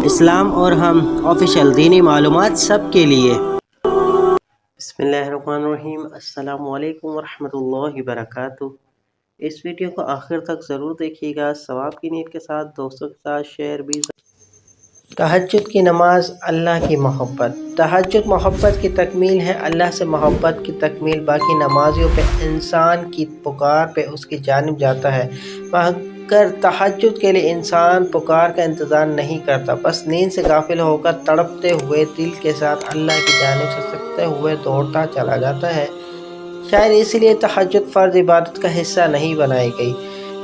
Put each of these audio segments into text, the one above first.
اسلام اور ہم آفیشیل دینی معلومات سب کے لیے۔ بسم اللہ الرحمن الرحیم۔ السلام علیکم ورحمۃ اللہ وبرکاتہ۔ اس ویڈیو کو آخر تک ضرور دیکھیے گا، ثواب کی نیت کے ساتھ دوستوں کے ساتھ شیئر بھی۔ تہجد کی نماز اللہ کی محبت۔ تہجد محبت کی تکمیل ہے، اللہ سے محبت کی تکمیل۔ باقی نمازیوں پہ انسان کی پکار پہ اس کی جانب جاتا ہے، مگر تہجد کے لیے انسان پکار کا انتظار نہیں کرتا، بس نیند سے غافل ہو کر تڑپتے ہوئے دل کے ساتھ اللہ کی جانب سسکتے ہوئے دوڑتا چلا جاتا ہے۔ شاید اسی لیے تہجد فرض عبادت کا حصہ نہیں بنائی گئی۔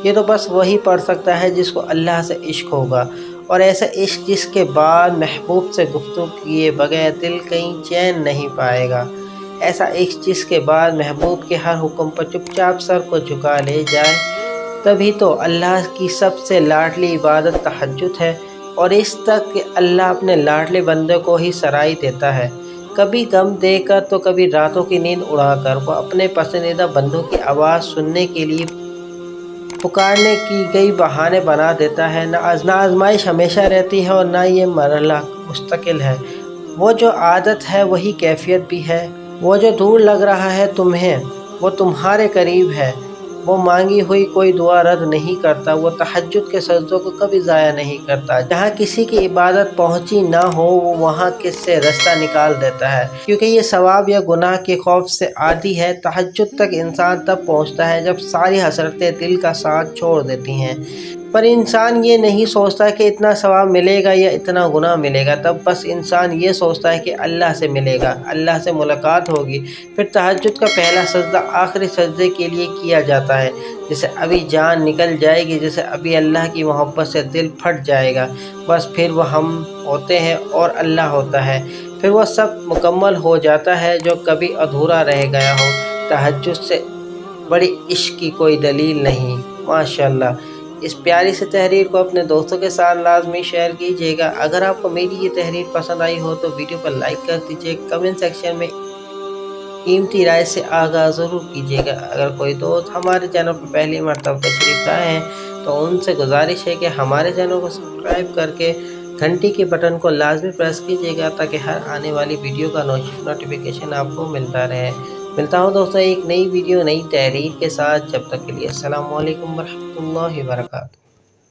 یہ تو بس وہی پڑھ سکتا ہے جس کو اللہ سے عشق ہوگا، اور ایسا عشق جس کے بعد محبوب سے گفتگو کیے بغیر دل کہیں چین نہیں پائے گا، ایسا عشق جس کے بعد محبوب کے ہر حکم پر چپ چاپ سر کو جھکا لے جائے۔ تبھی تو اللہ کی سب سے لاڈلی عبادت تہجد ہے، اور اس تک کہ اللہ اپنے لاڈلے بندے کو ہی سرائی دیتا ہے، کبھی غم دے کر تو کبھی راتوں کی نیند اڑا کر۔ وہ اپنے پسندیدہ بندوں کی آواز سننے کے لیے پکارنے کی گئی بہانے بنا دیتا ہے۔ نہ آزمائش ہمیشہ رہتی ہے اور نہ یہ مرحلہ مستقل ہے۔ وہ جو عادت ہے وہی کیفیت بھی ہے۔ وہ جو دور لگ رہا ہے تمہیں، وہ تمہارے قریب ہے۔ وہ مانگی ہوئی کوئی دعا رد نہیں کرتا۔ وہ تہجد کے سجدوں کو کبھی ضائع نہیں کرتا۔ جہاں کسی کی عبادت پہنچی نہ ہو، وہ وہاں کس سے رستہ نکال دیتا ہے، کیونکہ یہ ثواب یا گناہ کے خوف سے عادی ہے۔ تہجد تک انسان تب پہنچتا ہے جب ساری حسرتیں دل کا ساتھ چھوڑ دیتی ہیں، پر انسان یہ نہیں سوچتا کہ اتنا ثواب ملے گا یا اتنا گناہ ملے گا۔ تب بس انسان یہ سوچتا ہے کہ اللہ سے ملے گا، اللہ سے ملاقات ہوگی۔ پھر تہجد کا پہلا سجدہ آخری سجدے کے لیے کیا جاتا ہے، جسے ابھی جان نکل جائے گی، جسے ابھی اللہ کی محبت سے دل پھٹ جائے گا۔ بس پھر وہ ہم ہوتے ہیں اور اللہ ہوتا ہے، پھر وہ سب مکمل ہو جاتا ہے جو کبھی ادھورا رہ گیا ہو۔ تہجد سے بڑی عشق کی کوئی دلیل نہیں۔ ماشاءاللہ۔ اس پیاری سی تحریر کو اپنے دوستوں کے ساتھ لازمی شیئر کیجیے گا۔ اگر آپ کو میری یہ تحریر پسند آئی ہو تو ویڈیو پر لائک کر دیجیے، کمنٹ سیکشن میں قیمتی رائے سے آگاہ ضرور کیجیے گا۔ اگر کوئی دوست ہمارے چینل پر پہلی مرتبہ تشریف لائے ہیں تو ان سے گزارش ہے کہ ہمارے چینل کو سبسکرائب کر کے گھنٹی کے بٹن کو لازمی پریس کیجیے گا، تاکہ ہر آنے والی ویڈیو کا نوٹیفیکیشن آپ کو ملتا رہے۔ ملتا ہوں دوستوں ایک نئی ویڈیو نئی تحریر کے ساتھ، جب تک کے لیے السلام علیکم ورحمۃ اللہ وبرکاتہ۔